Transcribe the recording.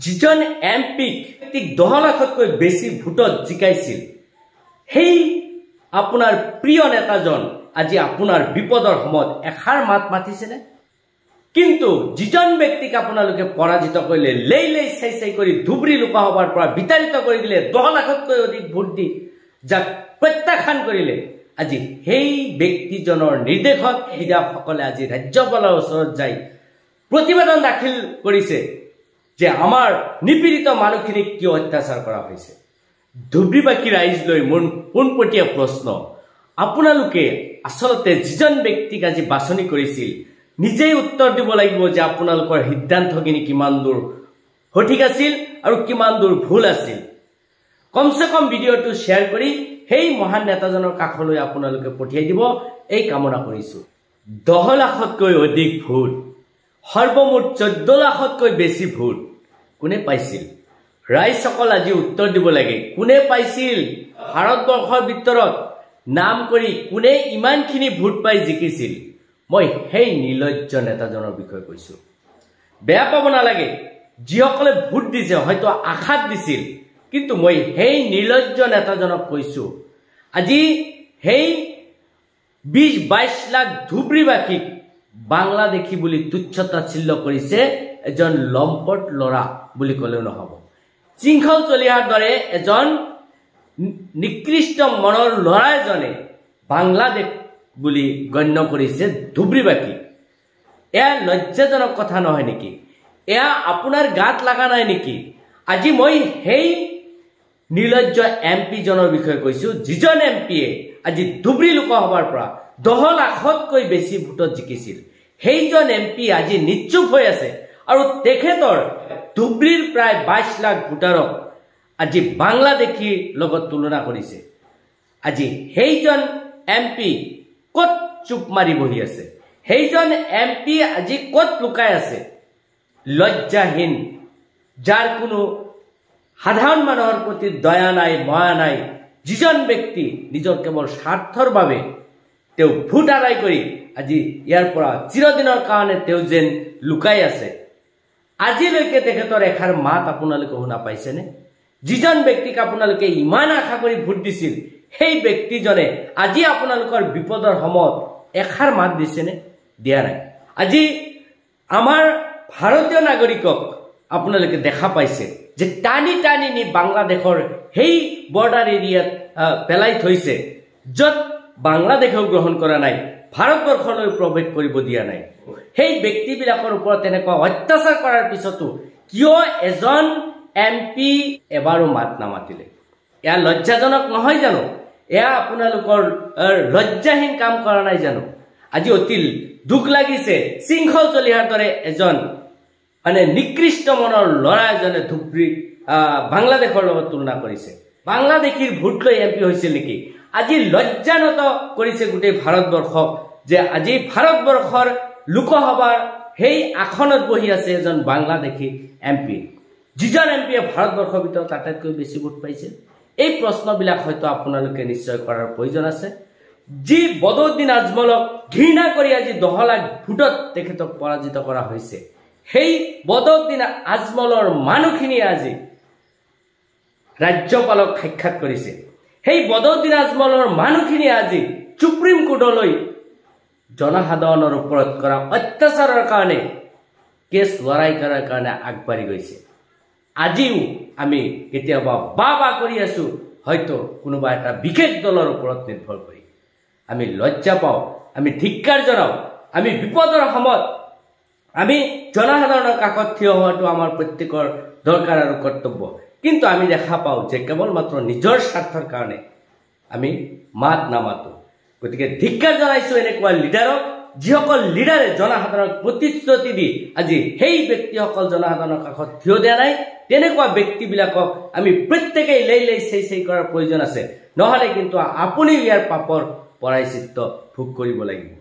যিজন এমপিক 10 লাখতকৈ বেছি ভোটত জিকাইছিল সেই আপোনাৰ প্ৰিয় নেতাজন আজি আপোনাৰ বিপদৰ সময়ত এখাৰ মাত মাতিছেনে? কিন্তু যিজন ব্যক্তিক আপোনালোকে পৰাজিত কৰিলে লেই চাই কৰি ধুবুৰী লোকসভাৰ পৰা বিতাড়িত কৰি দিলে 10 লাখতকৈ অধিক ভোট দি যাক প্ৰত্যাখ্যান কৰিলে আজি সেই ব্যক্তিজনৰ নিৰ্দেশত বিধায়কসকলে আজি ৰাজ্যপালৰ ওচৰত যাই প্ৰতিবেদন দাখিল কৰিছে যে আমাৰ নিপীড়িত মানুহখিনিক কিয় অত্যাচাৰ কৰা হৈছে। ধুবুৰীবাসী ৰাইজলৈ মোৰ পোনপটীয়া প্ৰশ্ন, আপোনালোকে আচলতে যিজন ব্যক্তিক আজি বাছনি কৰিছিল নিজেই উত্তৰ দিব লাগিব যে আপোনালোকৰ সিদ্ধান্তখিনি কিমান দূৰ সঠিক আছিল আৰু কিমান দূৰ ভুল আছিল। কমসে কম ভিডিঅ'টো শ্বেয়াৰ কৰি সেই মহান নেতাজনৰ কাষলৈ আপোনালোকে পঠিয়াই দিব এই কামনা কৰিছোঁ। 10 লাখতকৈ অধিক ভোট, সৰ্বমুঠ 14 লাখতকৈ বেছি ভোট কোনে পাইছিল? ৰাইজসকল আজি উত্তৰ দিব লাগে, কোনে পাইছিল? ভাৰতবৰ্ষৰ ভিতৰত নাম কৰি কোনে ইমানখিনি ভোট পাই জিকিছিল? মই সেই নিৰ্লজ্জ নেতাজনৰ বিষয়ে কৈছোঁ। বেয়া পাব নালাগে, যিসকলে ভোট দিছে হয়তো আশাত দিছিল, কিন্তু মই সেই নিৰ্লজ্জ নেতাজনক কৈছোঁ আজি সেই 20-22 লাখ ধুবুৰীবাসীক বাংলাদেশী বুলি তুচ্ছতাচ্ছিল্য কৰিছে এজন লম্পট ল'ৰা বুলি ক'লেও নহ'ব। শৃংখল চলিহাৰ দৰে এজন নিকৃষ্ট মনৰ ল'ৰা এজনে বাংলাদেশ বুলি গণ্য কৰিছে ধুবুৰীবাসী। এয়া লজ্জাজনক কথা নহয় নেকি? এয়া আপোনাৰ গাত লগা নাই নেকি? আজি মই সেই নিৰ্লজ্জ এমপিজনৰ বিষয়ে কৈছোঁ, যিজন এমপিয়ে আজি ধুবুৰী লোকসভাৰ পৰা 10 লাখতকৈ বেছি ভোটত জিকিছিল। সেইজন এমপি আজি নিশ্চুপ হৈ আছে আৰু তেখেতৰ ধুবুৰীৰ প্ৰায় 22 লাখ ভোটাৰক আজি বাংলাদেশীৰ লগত তুলনা কৰিছে। আজি সেইজন এমপি ক'ত চুপ মাৰি বহি আছে? সেইজন এমপি আজি ক'ত লুকাই আছে? লজ্জাহীন, যাৰ কোনো সাধাৰণ মানুহৰ প্ৰতি দয়া নাই, ময়া নাই, যিজন ব্যক্তি নিজৰ কেৱল স্বাৰ্থৰ বাবে তেওঁ ভোট আদায় কৰি আজি ইয়াৰ পৰা চিৰদিনৰ কাৰণে তেওঁ যেন লুকাই আছে। আজিলৈকে তেখেতৰ এষাৰ মাত আপোনালোকে শুনা পাইছেনে? যিজন ব্যক্তিক আপোনালোকে ইমান আশা কৰি ভোট দিছিল সেই ব্যক্তিজনে আজি আপোনালোকৰ বিপদৰ সময়ত এষাৰ মাত দিছেনে? দিয়া নাই। আজি আমাৰ ভাৰতীয় নাগৰিকক আপোনালোকে দেখা পাইছে যে টানি নি বাংলাদেশৰ সেই বৰ্ডাৰ এৰিয়াত পেলাই থৈছে, য'ত বাংলাদেশেও গ্ৰহণ কৰা নাই, ভাৰতবৰ্ষলৈ প্ৰৱেশ কৰিব দিয়া নাই। সেই ব্যক্তিবিলাকৰ ওপৰত তেনেকুৱা অত্যাচাৰ কৰাৰ পিছতো কিয় এজন এমপি এবাৰো মাত নামাতিলে? এয়া লজ্জাজনক নহয় জানো? এয়া আপোনালোকৰ লজ্জাহীন কাম কৰা নাই জানো? আজি অতি দুখ লাগিছে, শৃংখল চলিহাৰ দৰে এজন নিকৃষ্ট মনৰ ল'ৰা এজনে ধুবুৰী বাংলাদেশৰ লগত তুলনা কৰিছে। বাংলাদেশীৰ ভোট লৈ এমপি হৈছিল নেকি? আজি লজ্জানত কৰিছে গোটেই ভাৰতবৰ্ষক যে আজি ভাৰতবৰ্ষৰ লোকসভাৰ সেই আসনত বহি আছে এজন বাংলাদেশী এমপি, যিজন এমপিয়ে ভাৰতবৰ্ষৰ ভিতৰত আটাইতকৈ বেছি ভোট পাইছিল। এই প্ৰশ্নবিলাক হয়তো আপোনালোকে নিশ্চয় কৰাৰ প্ৰয়োজন আছে। যি বদৰুদ্দিন আজমলক ঘৃণা কৰি আজি 10 লাখ ভোটত তেখেতক পৰাজিত কৰা হৈছে, সেই বদৰুদ্দিন আজমলৰ মানুহখিনিয়ে আজি ৰাজ্যপালক সাক্ষাৎ কৰিছে। সেই বদৰুদ্দিন আজমলৰ মানুহখিনিয়ে আজি সুপ্ৰিম কোৰ্টলৈ জনসাধাৰণৰ ওপৰত কৰা অত্যাচাৰৰ কাৰণে কেছ লৰাই কৰাৰ কাৰণে আগবাঢ়ি গৈছে। আজিও আমি কেতিয়াবা বা কৰি আছো হয়তো কোনোবা এটা বিশেষ দলৰ ওপৰত নিৰ্ভৰ কৰি। আমি লজ্জা পাওঁ, আমি ধিক্কাৰ জনাওঁ। আমি বিপদৰ সময়ত আমি জনসাধাৰণৰ কাষত থিয় হোৱাটো আমাৰ প্ৰত্যেকৰ দৰকাৰ আৰু কৰ্তব্য। কিন্তু আমি দেখা পাওঁ যে কেৱল মাত্ৰ নিজৰ স্বাৰ্থৰ কাৰণে আমি মাত নামাতো। গতিকে ধিক্কাৰ জনাইছোঁ এনেকুৱা লিডাৰক, যিসকল লিডাৰে জনসাধাৰণক প্ৰতিশ্ৰুতি দি আজি সেই ব্যক্তিসকল জনসাধাৰণৰ কাষত থিয় দিয়া নাই। তেনেকুৱা ব্যক্তিবিলাকক আমি প্ৰত্যেকেই লেই চাই কৰাৰ প্ৰয়োজন আছে, নহ'লে কিন্তু আপুনিও ইয়াৰ পাপৰ প্ৰায়শ্চিত্ত ভোগ কৰিব লাগিব।